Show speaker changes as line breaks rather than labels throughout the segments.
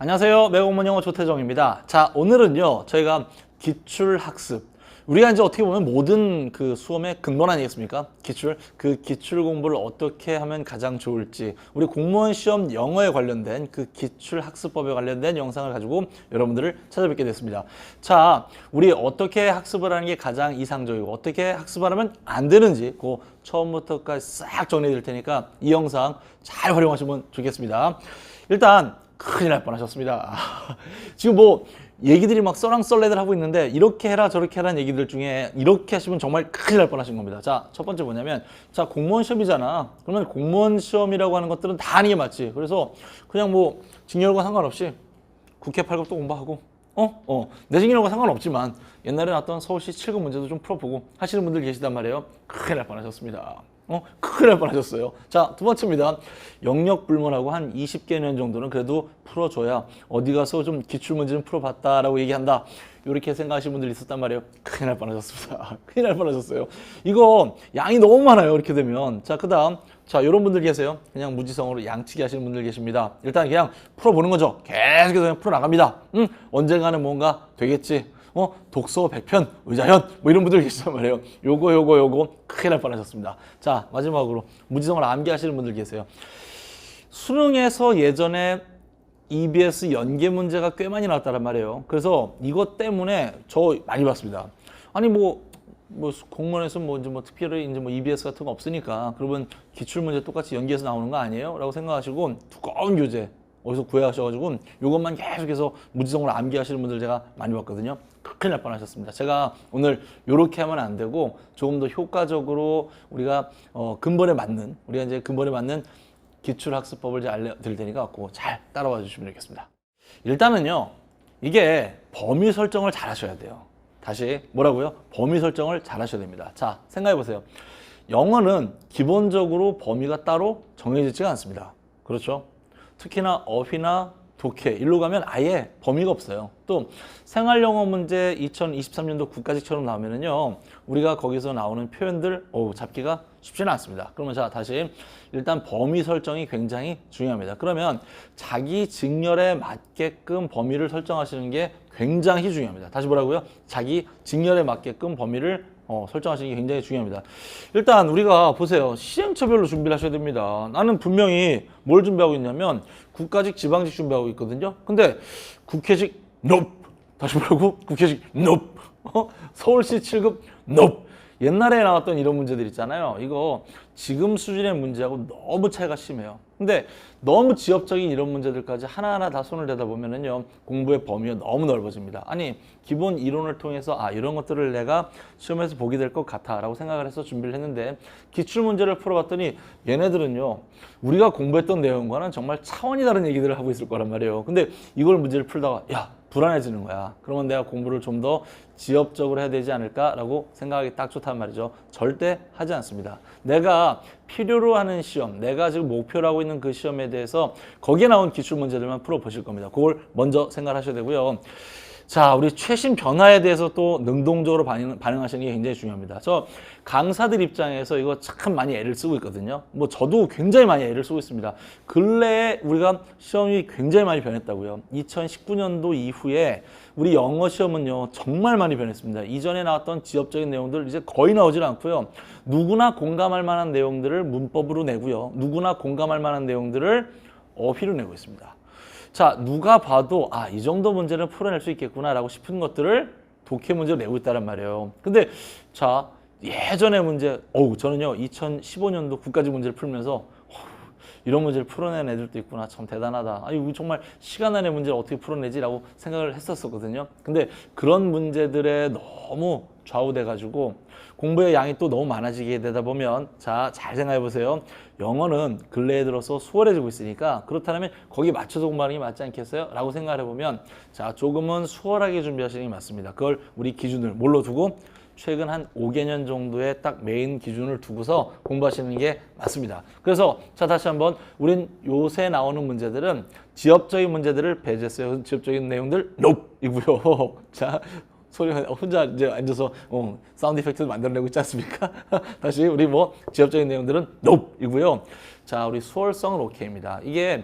안녕하세요. 매국문 영어 조태정입니다. 자, 오늘은요, 저희가 기출학습. 우리가 이제 어떻게 보면 모든 그 수험의 근본 아니겠습니까? 그 기출 공부를 어떻게 하면 가장 좋을지, 우리 공무원 시험 영어에 관련된 그 기출학습법에 관련된 영상을 가지고 여러분들을 찾아뵙게 됐습니다. 자, 우리 어떻게 학습을 하는 게 가장 이상적이고, 어떻게 학습을 하면 안 되는지, 그 처음부터까지 싹 정리해 드릴 테니까 이 영상 잘 활용하시면 좋겠습니다. 일단, 큰일 날 뻔하셨습니다. 지금 뭐 얘기들이 막 썰랑썰레들 하고 있는데 이렇게 해라 저렇게 해라는 얘기들 중에 이렇게 하시면 정말 큰일 날 뻔하신 겁니다. 자, 첫 번째 뭐냐면, 자, 공무원 시험이잖아. 그러면 공무원 시험이라고 하는 것들은 다 아는 게 맞지. 그래서 그냥 뭐 직렬과 상관없이 국회 8급도 공부하고 내신기록과 상관없지만 옛날에 나왔던 서울시 7급 문제도 좀 풀어보고 하시는 분들 계시단 말이에요. 큰일 날 뻔하셨습니다. 큰일 날 뻔하셨어요. 자, 두 번째입니다. 영역 불문하고 한 20개년 정도는 그래도 풀어줘야 어디 가서 좀 기출문제 좀 풀어봤다라고 얘기한다. 이렇게 생각하시는 분들이 있었단 말이에요. 큰일 날 뻔하셨습니다. 큰일 날 뻔하셨어요. 이거 양이 너무 많아요. 이렇게 되면. 자, 그 다음. 자, 이런 분들 계세요. 그냥 무지성으로 양치기 하시는 분들 계십니다. 일단 그냥 풀어보는 거죠. 계속해서 그냥 풀어나갑니다. 언젠가는 뭔가 되겠지. 독서 100편, 의자현, 뭐 이런 분들 계시단 말이에요. 요거 큰일 날 뻔하셨습니다. 자, 마지막으로 무지성을 암기하시는 분들 계세요. 수능에서 예전에 EBS 연계 문제가 꽤 많이 나왔단 말이에요. 그래서 이것 때문에 저 많이 봤습니다. 아니 뭐 공무원에서 이제 특별히 이제 EBS 같은 거 없으니까 그러면 기출 문제 똑같이 연계해서 나오는 거 아니에요? 라고 생각하시고 두꺼운 교재 어디서 구해하셔가지고 이것만 계속해서 무지성으로 암기하시는 분들 제가 많이 봤거든요. 큰일 날 뻔하셨습니다. 제가 오늘 이렇게 하면 안 되고 조금 더 효과적으로 우리가 근본에 맞는 기출학습법을 이제 알려드릴 테니까 그거 잘 따라와 주시면 되겠습니다. 일단은요, 이게 범위 설정을 잘 하셔야 돼요. 다시 뭐라고요? 범위 설정을 잘 하셔야 됩니다. 자, 생각해 보세요. 영어는 기본적으로 범위가 따로 정해지지가 않습니다. 그렇죠? 특히나 어휘나 독해 일로 가면 아예 범위가 없어요. 또 생활영어 문제 2023년도 국가직처럼 나오면은요, 우리가 거기서 나오는 표현들 잡기가 쉽지는 않습니다. 그러면 자, 다시 일단 범위 설정이 굉장히 중요합니다. 그러면 자기 직렬에 맞게끔 범위를 설정하시는 게 굉장히 중요합니다. 다시 뭐라고요? 자기 직렬에 맞게끔 범위를 설정하시는 게 굉장히 중요합니다. 일단 우리가 보세요. 시행처별로 준비를 하셔야 됩니다. 나는 분명히 뭘 준비하고 있냐면 국가직, 지방직 준비하고 있거든요. 근데 국회직 nope. 다시 뭐라고? 국회직 nope. 서울시 7급 nope. 옛날에 나왔던 이런 문제들 있잖아요. 이거 지금 수준의 문제하고 너무 차이가 심해요. 근데 너무 지엽적인 이런 문제들까지 하나하나 다 손을 대다 보면은요, 공부의 범위가 너무 넓어집니다. 아니, 기본 이론을 통해서 이런 것들을 내가 시험에서 보게 될 것 같아 라고 생각을 해서 준비를 했는데, 기출 문제를 풀어봤더니 얘네들은요, 우리가 공부했던 내용과는 정말 차원이 다른 얘기들을 하고 있을 거란 말이에요. 근데 이걸 문제를 풀다가 불안해지는 거야. 그러면 내가 공부를 좀 더 지엽적으로 해야 되지 않을까라고 생각하기 딱 좋단 말이죠. 절대 하지 않습니다. 내가 필요로 하는 시험, 내가 지금 목표로 하고 있는 그 시험에 대해서 거기에 나온 기출 문제들만 풀어보실 겁니다. 그걸 먼저 생각하셔야 되고요. 자, 우리 최신 변화에 대해서 또 능동적으로 반응하시는 게 굉장히 중요합니다. 저 강사들 입장에서 이거 참 많이 애를 쓰고 있거든요. 뭐 저도 굉장히 많이 애를 쓰고 있습니다. 근래에 우리가 시험이 굉장히 많이 변했다고요. 2019년도 이후에 우리 영어 시험은요, 정말 많이 변했습니다. 이전에 나왔던 지엽적인 내용들 이제 거의 나오질 않고요. 누구나 공감할 만한 내용들을 문법으로 내고요. 누구나 공감할 만한 내용들을 어휘로 내고 있습니다. 자, 누가 봐도 이 정도 문제는 풀어낼 수 있겠구나라고 싶은 것들을 독해 문제로 내고 있다란 말이에요. 근데 자, 예전의 문제, 저는요 2015년도 국가직 문제를 풀면서 이런 문제를 풀어낸 애들도 있구나, 참 대단하다. 아니, 정말 시간 안에 문제를 어떻게 풀어내지라고 생각을 했었거든요. 근데 그런 문제들에 너무 좌우돼가지고 공부의 양이 또 너무 많아지게 되다 보면, 자, 잘 생각해 보세요. 영어는 근래에 들어서 수월해지고 있으니까 그렇다면 거기에 맞춰서 공부하는 게 맞지 않겠어요? 라고 생각을 해보면, 자, 조금은 수월하게 준비하시는 게 맞습니다. 그걸 우리 기준을 뭘로 두고? 최근 한 5개년 정도의 딱 메인 기준을 두고서 공부하시는 게 맞습니다. 그래서 자, 다시 한번 우린 요새 나오는 문제들은 지엽적인 문제들을 배제했어요. 지엽적인 내용들 nope 이고요. 자, 소리 혼자 이제 앉아서 사운드 이펙트 만들어내고 있지 않습니까? 다시 우리 지엽적인 내용들은 nope 이고요. 자, 우리 수월성은 오케이입니다. 이게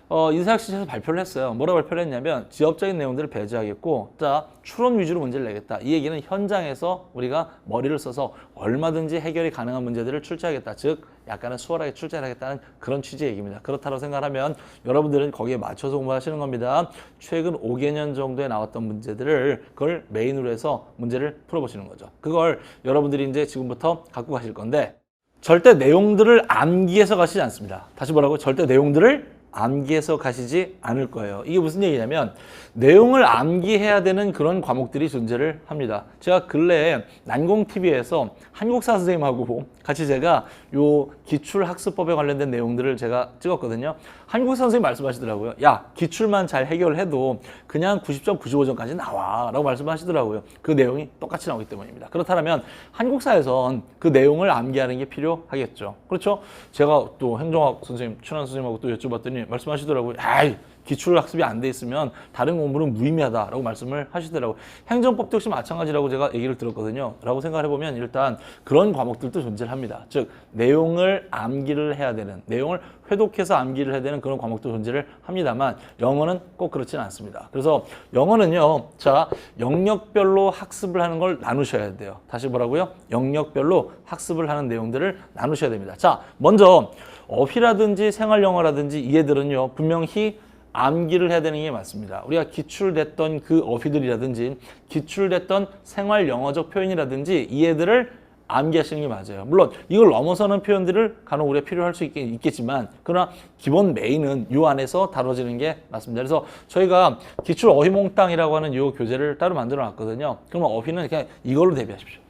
인사혁신처에서 발표를 했어요. 뭐라고 발표를 했냐면 지역적인 내용들을 배제하겠고 자 추론 위주로 문제를 내겠다. 이 얘기는 현장에서 우리가 머리를 써서 얼마든지 해결이 가능한 문제들을 출제하겠다. 즉 약간은 수월하게 출제를 하겠다는 그런 취지의 얘기입니다. 그렇다고 생각하면 여러분들은 거기에 맞춰서 공부하시는 겁니다. 최근 5개년 정도에 나왔던 문제들을 그걸 메인으로 해서 문제를 풀어보시는 거죠. 그걸 여러분들이 이제 지금부터 갖고 가실 건데 절대 내용들을 암기해서 가시지 않습니다. 다시 뭐라고? 절대 내용들을 암기해서 가시지 않을 거예요. 이게 무슨 얘기냐면 내용을 암기해야 되는 그런 과목들이 존재를 합니다. 제가 근래에 난공TV에서 한국사 선생님하고 같이 제가 요 기출학습법에 관련된 내용들을 제가 찍었거든요. 한국사 선생님 말씀하시더라고요. 야, 기출만 잘 해결해도 그냥 90점, 95점까지 나와 라고 말씀하시더라고요. 그 내용이 똑같이 나오기 때문입니다. 그렇다면 한국사에선 그 내용을 암기하는 게 필요하겠죠. 그렇죠? 제가 또 행정학 선생님, 친한 선생님하고 또 여쭤봤더니 말씀하시더라고요. 아이, 기출 학습이 안 돼 있으면 다른 공부는 무의미하다라고 말씀을 하시더라고요. 행정법도 역시 마찬가지라고 제가 얘기를 들었거든요. 라고 생각을 해보면 일단 그런 과목들도 존재를 합니다. 즉 내용을 암기를 해야 되는, 내용을 회독해서 암기를 해야 되는 그런 과목도 존재를 합니다만 영어는 꼭 그렇지는 않습니다. 그래서 영어는요, 자 영역별로 학습을 하는 걸 나누셔야 돼요. 다시 뭐라고요? 영역별로 학습을 하는 내용들을 나누셔야 됩니다. 자, 먼저 어휘라든지 생활영어라든지 이 애들은요 분명히 암기를 해야 되는 게 맞습니다. 우리가 기출됐던 그 어휘들이라든지 기출됐던 생활 영어적 표현이라든지 이 애들을 암기하시는 게 맞아요. 물론 이걸 넘어서는 표현들을 간혹 우리가 필요할 수 있겠지만 그러나 기본 메인은 이 안에서 다뤄지는 게 맞습니다. 그래서 저희가 기출 어휘 몽땅이라고 하는 이 교재를 따로 만들어 놨거든요. 그러면 어휘는 그냥 이걸로 대비하십시오.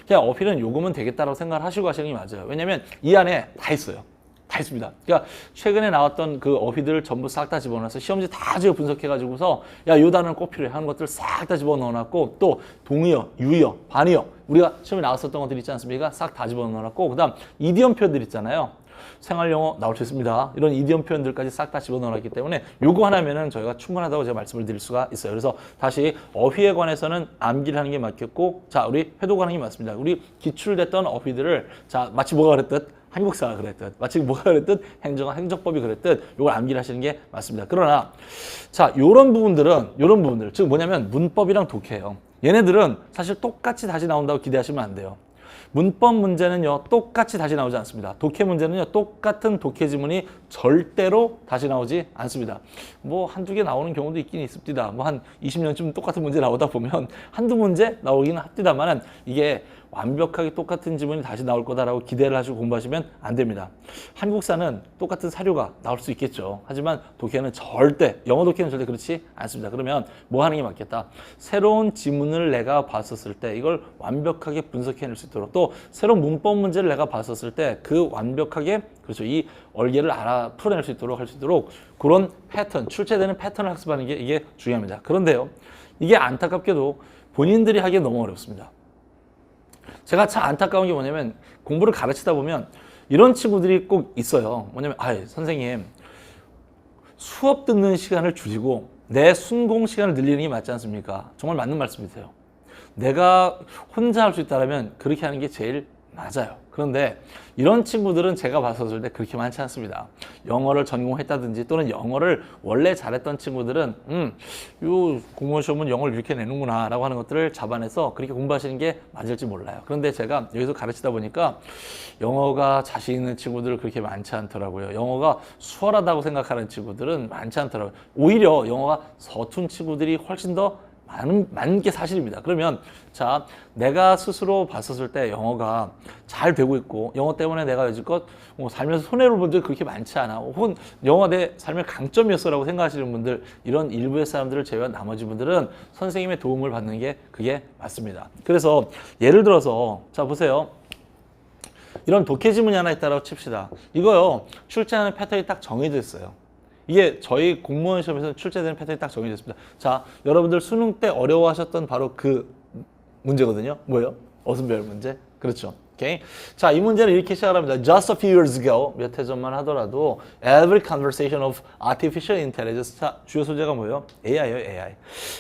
그냥 어휘는 요금은 되겠다라고 생각을 하시고 하시는 게 맞아요. 왜냐하면 이 안에 다 있어요. 다 있습니다. 그러니까 최근에 나왔던 그 어휘들을 전부 싹 다 집어넣어서 시험지 다 제가 분석해가지고서 야, 요 단어는 꼭 필요해 하는 것들을 싹 다 집어넣어놨고 또 동의어, 유의어, 반의어 우리가 시험에 나왔었던 것들 있지 않습니까? 싹 다 집어넣어놨고 그 다음 이디엄 표현들 있잖아요. 생활영어 나올 수 있습니다. 이런 이디엄 표현들까지 싹 다 집어넣어놨기 때문에 요거 하나면은 저희가 충분하다고 제가 말씀을 드릴 수가 있어요. 그래서 다시 어휘에 관해서는 암기를 하는 게 맞겠고 자, 우리 회독하는 게 맞습니다. 우리 기출됐던 어휘들을 자, 마치 뭐가 그랬듯 한국사가 그랬듯 마치 뭐가 그랬듯 행정법이 그랬듯 이걸 암기를 하시는 게 맞습니다. 그러나 자 요런 부분들 즉 뭐냐면 문법이랑 독해예요. 얘네들은 사실 똑같이 다시 나온다고 기대하시면 안 돼요. 문법 문제는요 똑같이 다시 나오지 않습니다. 독해 문제는요 똑같은 독해 지문이 절대로 다시 나오지 않습니다. 뭐 한두 개 나오는 경우도 있긴 있습니다. 뭐 한 20년쯤 똑같은 문제 나오다 보면 한두 문제 나오기는 합니다만은 이게 완벽하게 똑같은 지문이 다시 나올 거다라고 기대를 하시고 공부하시면 안 됩니다. 한국사는 똑같은 사료가 나올 수 있겠죠. 하지만 독해는 절대, 영어 독해는 절대 그렇지 않습니다. 그러면 뭐 하는 게 맞겠다? 새로운 지문을 내가 봤었을 때 이걸 완벽하게 분석해낼 수 있도록 또 새로운 문법 문제를 내가 봤었을 때 그 완벽하게 그렇죠. 이 얼개를 풀어낼 수 있도록 할 수 있도록 그런 패턴, 출제되는 패턴을 학습하는 게 이게 중요합니다. 그런데요. 이게 안타깝게도 본인들이 하기에 너무 어렵습니다. 제가 참 안타까운 게 뭐냐면 공부를 가르치다 보면 이런 친구들이 꼭 있어요. 뭐냐면 선생님 수업 듣는 시간을 줄이고 내 순공 시간을 늘리는 게 맞지 않습니까? 정말 맞는 말씀이세요. 내가 혼자 할 수 있다면 그렇게 하는 게 제일 맞아요. 그런데 이런 친구들은 제가 봤었을 때 그렇게 많지 않습니다. 영어를 전공했다든지 또는 영어를 원래 잘했던 친구들은 요 공무원 시험은 영어를 이렇게 내는구나 라고 하는 것들을 잡아내서 그렇게 공부하시는 게 맞을지 몰라요. 그런데 제가 여기서 가르치다 보니까 영어가 자신 있는 친구들은 그렇게 많지 않더라고요. 영어가 수월하다고 생각하는 친구들은 많지 않더라고요. 오히려 영어가 서툰 친구들이 훨씬 더 많은 게 사실입니다. 그러면 자, 내가 스스로 봤었을 때 영어가 잘 되고 있고 영어 때문에 내가 여지껏 살면서 손해를 본 적이 그렇게 많지 않아. 혹은 영어가 내 삶의 강점이었어라고 생각하시는 분들 이런 일부의 사람들을 제외한 나머지 분들은 선생님의 도움을 받는 게 그게 맞습니다. 그래서 예를 들어서 자 보세요. 이런 독해 지문이 하나 있다고 칩시다. 이거요. 출제하는 패턴이 딱 정해져 있어요. 이게 저희 공무원 시험에서 출제되는 패턴이 딱 정해져 있습니다. 자, 여러분들 수능 때 어려워하셨던 바로 그 문제거든요. 뭐예요? 어순별 문제. 그렇죠. 오케이. 자, 이 문제는 이렇게 시작을 합니다. Just a few years ago, 몇 해 전만 하더라도 every conversation of artificial intelligence. 자, 주요 소재가 뭐예요? AI예요, AI.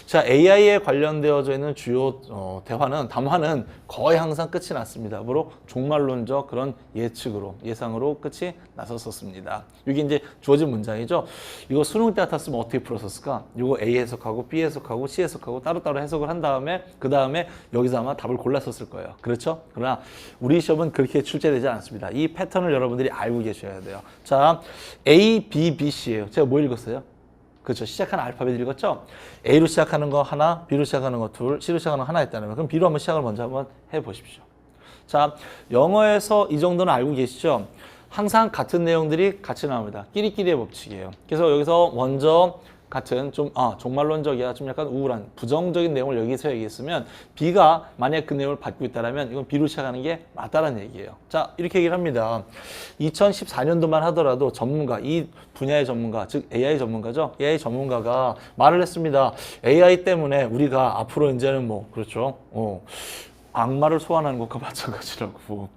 자, AI에 관련되어져 있는 주요 대화는, 담화는 거의 항상 끝이 났습니다. 뭐로? 종말론적 그런 예측으로, 예상으로 끝이 났었습니다. 이게 이제 주어진 문장이죠. 이거 수능 때 같았으면 어떻게 풀었었을까? 이거 A 해석하고 B 해석하고 C 해석하고 따로따로 해석을 한 다음에 그 다음에 여기서 아마 답을 골랐었을 거예요. 그렇죠? 그러나 우리 시험은 그렇게 출제되지 않습니다. 이 패턴을 여러분들이 알고 계셔야 돼요. 자, A, B, B, C예요. 제가 뭐 읽었어요? 그렇죠. 시작하는 알파벳 읽었죠? A로 시작하는 거 하나, B로 시작하는 거 둘, C로 시작하는 거 하나 있다면 그럼 B로 한번 시작을 먼저 한번 해보십시오. 자, 영어에서 이 정도는 알고 계시죠? 항상 같은 내용들이 같이 나옵니다. 끼리끼리의 법칙이에요. 그래서 여기서 먼저 같은 종말론적이야, 좀 약간 우울한 부정적인 내용을 여기서 얘기했으면 B가 만약 그 내용을 받고 있다면 이건 B로 시작하는 게 맞다라는 얘기예요. 자, 이렇게 얘기를 합니다. 2014년도만 하더라도 전문가, 이 분야의 전문가, 즉 AI 전문가죠. AI 전문가가 말을 했습니다. AI 때문에 우리가 앞으로 이제는 그렇죠. 악마를 소환하는 것과 마찬가지라고.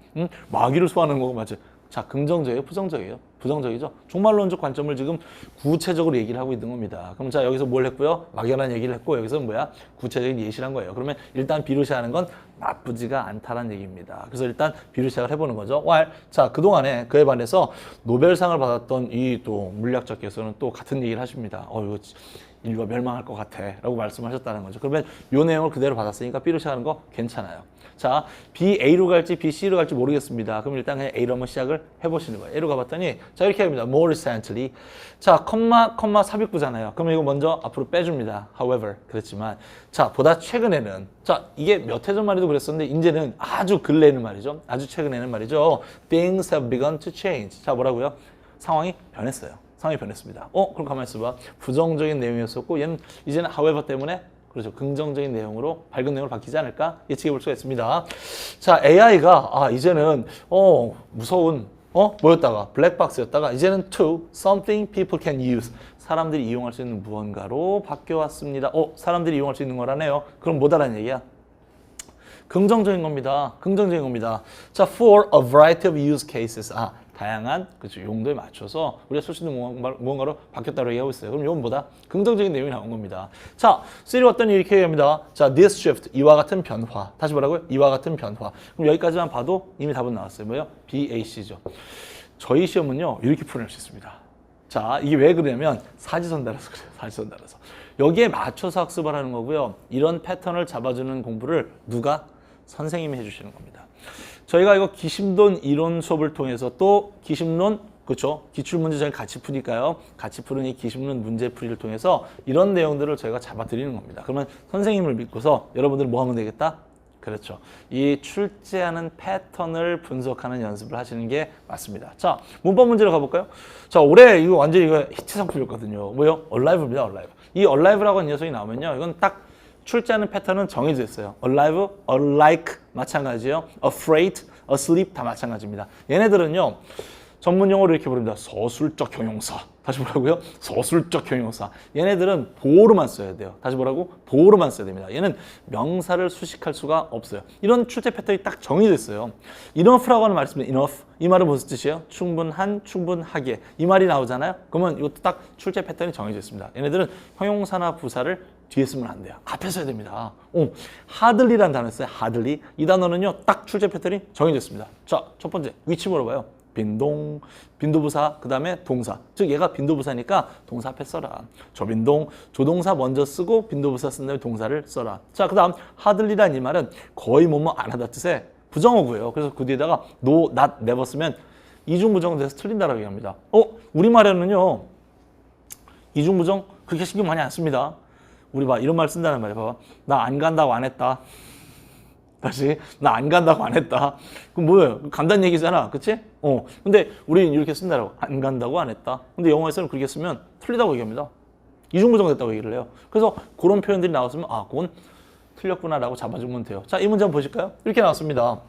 마귀를 소환하는 것과 마찬가지. 자, 긍정적이에요? 부정적이에요? 부정적이죠? 종말론적 관점을 지금 구체적으로 얘기를 하고 있는 겁니다. 그럼 자, 여기서 뭘 했고요? 막연한 얘기를 했고, 여기서는 뭐야? 구체적인 예시를 한 거예요. 그러면 일단 B로 시작하는 건 나쁘지가 않다는 얘기입니다. 그래서 일단 B로 시작을 해보는 거죠. 자, 그동안에 그에 반해서 노벨상을 받았던 이 또 물리학자께서는 또 같은 얘기를 하십니다. 이거 인류가 멸망할 것 같아 라고 말씀하셨다는 거죠. 그러면 이 내용을 그대로 받았으니까 B로 시작하는 거 괜찮아요. 자, B, A로 갈지 B, C로 갈지 모르겠습니다. 그럼 일단 그냥 A로 한번 시작을 해보시는 거예요. A로 가봤더니 자, 이렇게 합니다. More recently. 자, 컴마 삽입구잖아요. 그러면 이거 먼저 앞으로 빼줍니다. However, 그렇지만 자, 보다 최근에는 자, 이게 몇 해 전만 해도 그랬었는데 이제는 아주 근래에는 말이죠. 아주 최근에는 말이죠. Things have begun to change. 자, 뭐라고요? 상황이 변했어요. 상황이 변했습니다. 그럼 가만히 있어봐. 부정적인 내용이었었고 얘는 이제는 however 때문에 그렇죠. 긍정적인 내용으로 밝은 내용으로 바뀌지 않을까 예측해 볼 수가 있습니다. 자, AI가 이제는 무서운 뭐였다가 블랙박스였다가 이제는 to something people can use 사람들이 이용할 수 있는 무언가로 바뀌어 왔습니다. 사람들이 이용할 수 있는 거라네요. 그럼 뭐다라는 얘기야? 긍정적인 겁니다. 긍정적인 겁니다. 자, for a variety of use cases. 다양한 그렇죠. 용도에 맞춰서 우리가 쓸 수 있는 무언가로 바뀌었다고 얘기하고 있어요. 그럼 이건 뭐다? 긍정적인 내용이 나온 겁니다. 자, 3 왔더니 이렇게 얘기합니다. 자, this shift, 이와 같은 변화. 다시 뭐라고요? 이와 같은 변화. 그럼 여기까지만 봐도 이미 답은 나왔어요. 뭐예요? BAC죠. 저희 시험은요, 이렇게 풀어낼 수 있습니다. 자, 이게 왜 그러냐면 사지선 따라서 그래요. 사지선 따라서. 여기에 맞춰서 학습을 하는 거고요. 이런 패턴을 잡아주는 공부를 누가? 선생님이 해주시는 겁니다. 저희가 이거 기심론 이론 수업을 통해서 또 기심론, 그렇죠? 기출문제 저희 같이 푸니까요. 같이 푸는 이 기심론 문제풀이를 통해서 이런 내용들을 저희가 잡아드리는 겁니다. 그러면 선생님을 믿고서 여러분들 뭐 하면 되겠다? 그렇죠. 이 출제하는 패턴을 분석하는 연습을 하시는 게 맞습니다. 자, 문법 문제로 가볼까요? 자, 올해 이거 완전히 이거 히트 상품이었거든요. 뭐요? Alive입니다, Alive. 이 Alive라고 하는 녀석이 나오면요. 이건 딱 출제하는 패턴은 정해져 있어요. Alive, alike 마찬가지예요. Afraid, asleep 다 마찬가지입니다. 얘네들은요. 전문 용어로 이렇게 부릅니다. 서술적 형용사. 다시 뭐라고요? 서술적 형용사. 얘네들은 보호로만 써야 돼요. 다시 뭐라고? 보호로만 써야 됩니다. 얘는 명사를 수식할 수가 없어요. 이런 출제 패턴이 딱 정해져 있어요. enough라고 하는 말이 있습니다. enough. 이 말은 무슨 뜻이에요? 충분한, 충분하게. 이 말이 나오잖아요. 그러면 이것도 딱 출제 패턴이 정해져 있습니다. 얘네들은 형용사나 부사를 뒤에 쓰면 안 돼요. 앞에 써야 됩니다. hardly라는 단어 있어요. hardly. 이 단어는요. 딱 출제 패턴이 정해져 있습니다. 자, 첫 번째 위치 물어봐요. 빈동, 빈도부사, 그 다음에 동사. 즉 얘가 빈도부사니까 동사 앞에 써라. 저빈동, 조동사 먼저 쓰고 빈도부사 쓴 다음에 동사를 써라. 자, 그 다음 hardly란 이 말은 거의 뭐뭐 안 하다 뜻의 부정어구예요. 그래서 그 뒤에다가 no, not, never 쓰면 이중부정은 돼서 틀린다라고 얘기합니다. 우리말에는요. 이중부정 그렇게 신경 많이 안 씁니다. 우리 봐 이런 말 쓴다는 말이야. 봐봐. 나 안 간다고 안 했다. 다시 나 안 간다고 안 했다. 그럼 뭐예요? 간다는 얘기잖아. 그치? 근데 우리는 이렇게 쓴다라고. 안 간다고 안 했다. 근데 영어에서는 그렇게 쓰면 틀리다고 얘기합니다. 이중부정 됐다고 얘기를 해요. 그래서 그런 표현들이 나왔으면 그건 틀렸구나라고 잡아주면 돼요. 자, 이 문제 한번 보실까요? 이렇게 나왔습니다.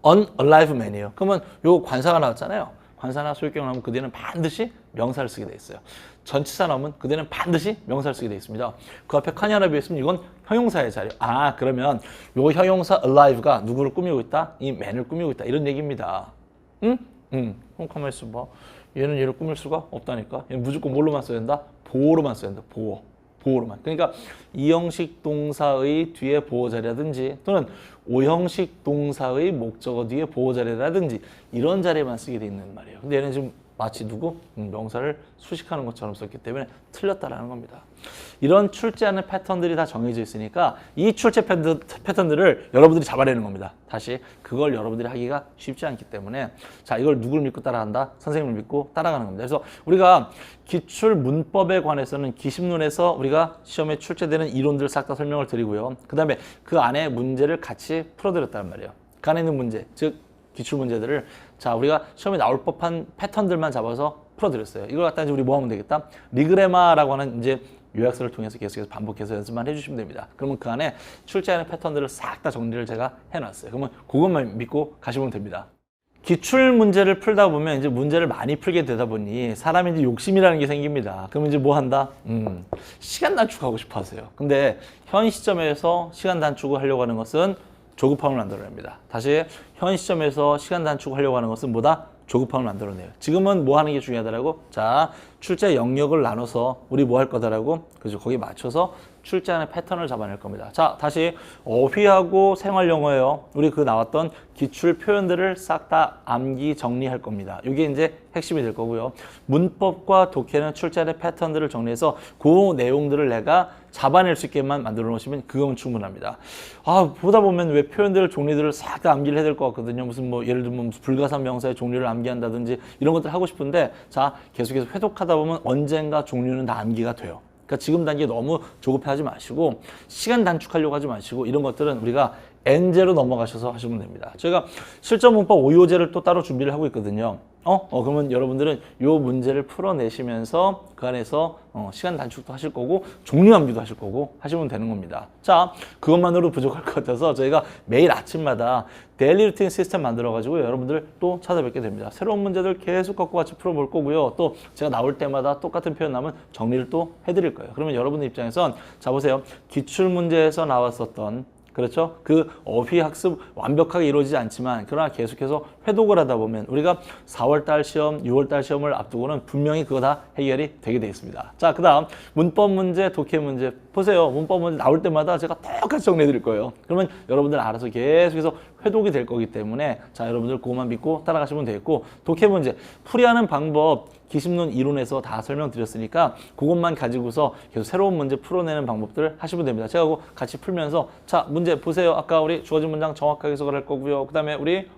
unalive man이에요. 그러면 요 관사가 나왔잖아요. 관사나 소유격 나오면 그 뒤에는 반드시 명사를 쓰게 돼 있어요. 전치사 나오면 그대는 반드시 명사를 쓰게 돼 있습니다. 그 앞에 칸이 하나 비어있으면 이건 형용사의 자리. 아, 그러면 요 형용사 alive가 누구를 꾸미고 있다? 이 man을 꾸미고 있다. 이런 얘기입니다. 응? 그럼 가만히 있어봐. 얘는 얘를 꾸밀 수가 없다니까. 얘는 무조건 뭘로만 써야 된다? 보어로만 써야 된다. 보어로만. 그러니까 이형식 동사의 뒤에 보어자리라든지 또는 오형식 동사의 목적어 뒤에 보어자리라든지 이런 자리에만 쓰게 돼 있는 말이에요. 근데 얘는 지금 마치 누구? 명사를 수식하는 것처럼 썼기 때문에 틀렸다라는 겁니다. 이런 출제하는 패턴들이 다 정해져 있으니까 이 출제 패턴들을 여러분들이 잡아내는 겁니다. 다시 그걸 여러분들이 하기가 쉽지 않기 때문에 자, 이걸 누굴 믿고 따라간다? 선생님을 믿고 따라가는 겁니다. 그래서 우리가 기출 문법에 관해서는 기신론에서 우리가 시험에 출제되는 이론들 싹 다 설명을 드리고요. 그 다음에 그 안에 문제를 같이 풀어드렸단 말이에요. 그 안에 있는 문제, 즉 기출 문제들을 자, 우리가 시험에 나올 법한 패턴들만 잡아서 풀어드렸어요. 이걸 갖다 이제 우리 뭐 하면 되겠다? 리그레마라고 하는 이제 요약서를 통해서 계속해서 반복해서 연습만 해주시면 됩니다. 그러면 그 안에 출제하는 패턴들을 싹 다 정리를 제가 해놨어요. 그러면 그것만 믿고 가시면 됩니다. 기출 문제를 풀다 보면 이제 문제를 많이 풀게 되다 보니 사람이 이제 욕심이라는 게 생깁니다. 그러면 이제 뭐 한다? 시간 단축하고 싶어 하세요. 근데 현 시점에서 시간 단축을 하려고 하는 것은 조급함을 만들어냅니다. 다시 현 시점에서 시간 단축을 하려고 하는 것은 뭐다? 조급함을 만들어내요. 지금은 뭐 하는 게 중요하다라고? 자, 출제 영역을 나눠서 우리 뭐 할 거다라고? 그죠? 거기 맞춰서 출제하는 패턴을 잡아낼 겁니다. 자, 다시 어휘하고 생활 영어예요. 우리 그 나왔던 기출 표현들을 싹 다 암기 정리할 겁니다. 이게 이제 핵심이 될 거고요. 문법과 독해는 출제하는 패턴들을 정리해서 그 내용들을 내가 잡아낼 수 있게만 만들어 놓으시면 그건 충분합니다. 아, 보다 보면 왜 표현들 종류들을 싹 다 암기를 해야 될 것 같거든요. 무슨 뭐 예를 들면 무슨 불가산 명사의 종류를 암기한다든지 이런 것들 하고 싶은데 자, 계속해서 회독하다 보면 언젠가 종류는 다 암기가 돼요. 그러니까 지금 단계에 너무 조급해하지 마시고 시간 단축하려고 하지 마시고 이런 것들은 우리가 N제로 넘어가셔서 하시면 됩니다. 저희가 실전 문법 5요제를 또 따로 준비를 하고 있거든요. 그러면 여러분들은 이 문제를 풀어내시면서 그 안에서 시간 단축도 하실 거고 종류 암기도 하실 거고 하시면 되는 겁니다. 자, 그것만으로 부족할 것 같아서 저희가 매일 아침마다 데일리 루틴 시스템 만들어가지고 여러분들 또 찾아뵙게 됩니다. 새로운 문제들 계속 갖고 같이 풀어볼 거고요. 또 제가 나올 때마다 똑같은 표현 나오면 정리를 또 해드릴 거예요. 그러면 여러분들 입장에선 자 보세요. 기출문제에서 나왔었던 그렇죠? 그 어휘 학습 완벽하게 이루어지지 않지만 그러나 계속해서 회독을 하다 보면 우리가 4월달 시험, 6월달 시험을 앞두고는 분명히 그거 다 해결이 되게 돼 있습니다. 자, 그 다음 문법 문제, 독해 문제 보세요. 문법 문제 나올 때마다 제가 똑같이 정리해 드릴 거예요. 그러면 여러분들 알아서 계속해서 회독이 될 거기 때문에 자, 여러분들 그것만 믿고 따라가시면 되겠고 독해 문제 풀이하는 방법 기신론 이론에서 다 설명드렸으니까 그것만 가지고서 계속 새로운 문제 풀어내는 방법들을 하시면 됩니다. 제가 그거 같이 풀면서 자, 문제 보세요. 아까 우리 주어진 문장 정확하게 해석을 할 거고요. 그 다음에 우리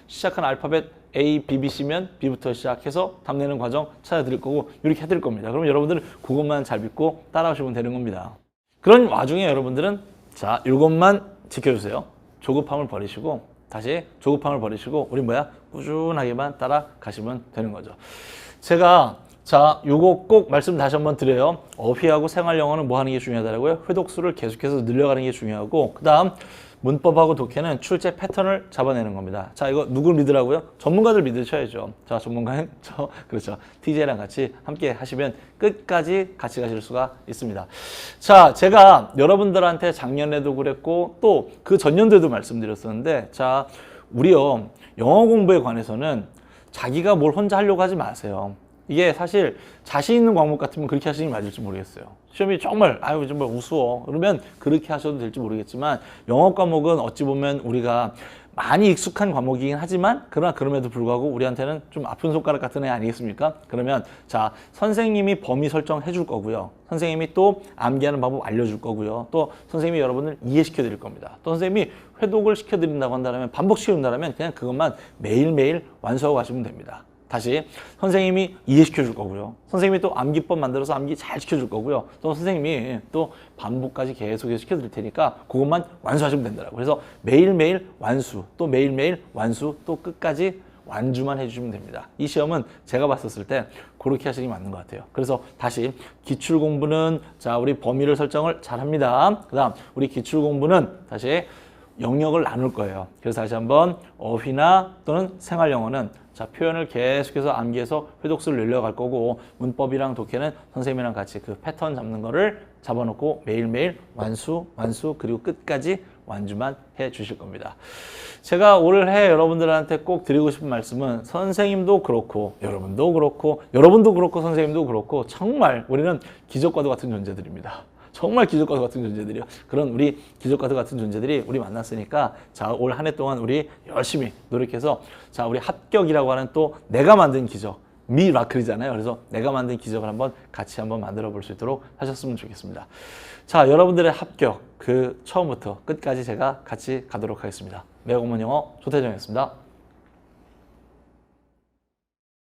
시작한 알파벳 A, B, B, C면 B부터 시작해서 답 내는 과정 찾아드릴 거고 이렇게 해드릴 겁니다. 그러면 여러분들은 그것만 잘 믿고 따라오시면 되는 겁니다. 그런 와중에 여러분들은 자, 이것만 지켜주세요. 조급함을 버리시고 다시 조급함을 버리시고 우리 뭐야? 꾸준하게만 따라가시면 되는 거죠. 제가 자, 요거 꼭 말씀 다시 한번 드려요. 어휘하고 생활 영어는 뭐 하는 게 중요하다고요? 회독수를 계속해서 늘려가는 게 중요하고 그 다음 문법하고 독해는 출제 패턴을 잡아내는 겁니다. 자, 이거 누굴 믿으라고요? 전문가들 믿으셔야죠. 자, 전문가는 그렇죠. TJ랑 같이 함께 하시면 끝까지 같이 가실 수가 있습니다. 자, 제가 여러분들한테 작년에도 그랬고 또 그 전년도에도 말씀드렸었는데 자, 우리요 영어 공부에 관해서는 자기가 뭘 혼자 하려고 하지 마세요. 이게 사실 자신 있는 과목 같으면 그렇게 하시는 게 맞을지 모르겠어요. 시험이 정말 아유 정말 우스워 그러면 그렇게 하셔도 될지 모르겠지만 영어 과목은 어찌 보면 우리가 많이 익숙한 과목이긴 하지만 그러나 그럼에도 불구하고 우리한테는 좀 아픈 손가락 같은 애 아니겠습니까? 그러면 자, 선생님이 범위 설정해 줄 거고요. 선생님이 또 암기하는 방법 알려줄 거고요. 또 선생님이 여러분을 이해시켜 드릴 겁니다. 또 선생님이 회독을 시켜 드린다고 한다면 반복시켜 준다면 그냥 그것만 매일매일 완수하고 가시면 됩니다. 다시 선생님이 이해시켜 줄 거고요. 선생님이 또 암기법 만들어서 암기 잘 시켜 줄 거고요. 또 선생님이 또 반복까지 계속해서 시켜 드릴 테니까 그것만 완수하시면 된다고. 그래서 매일매일 완수, 또 매일매일 완수, 또 끝까지 완주만 해주시면 됩니다. 이 시험은 제가 봤었을 때 그렇게 하시는 게 맞는 것 같아요. 그래서 다시 기출 공부는 자, 우리 범위를 설정을 잘 합니다. 그 다음 우리 기출 공부는 다시 영역을 나눌 거예요. 그래서 다시 한번 어휘나 또는 생활 영어는 자, 표현을 계속해서 암기해서 회독수를 늘려갈 거고 문법이랑 독해는 선생님이랑 같이 그 패턴 잡는 거를 잡아놓고 매일매일 완수 그리고 끝까지 완주만 해 주실 겁니다. 제가 올해 여러분들한테 꼭 드리고 싶은 말씀은 선생님도 그렇고 여러분도 그렇고 선생님도 그렇고 정말 우리는 기적과도 같은 존재들입니다. 정말 기적과도 같은 존재들이요. 그런 우리 기적과도 같은 존재들이 우리 만났으니까 자, 올 한 해 동안 우리 열심히 노력해서 자, 우리 합격이라고 하는 또 내가 만든 기적 미라클이잖아요. 그래서 내가 만든 기적을 한번 같이 한번 만들어 볼 수 있도록 하셨으면 좋겠습니다. 자, 여러분들의 합격 그 처음부터 끝까지 제가 같이 가도록 하겠습니다. 매우 공무원 영어 조태정이었습니다.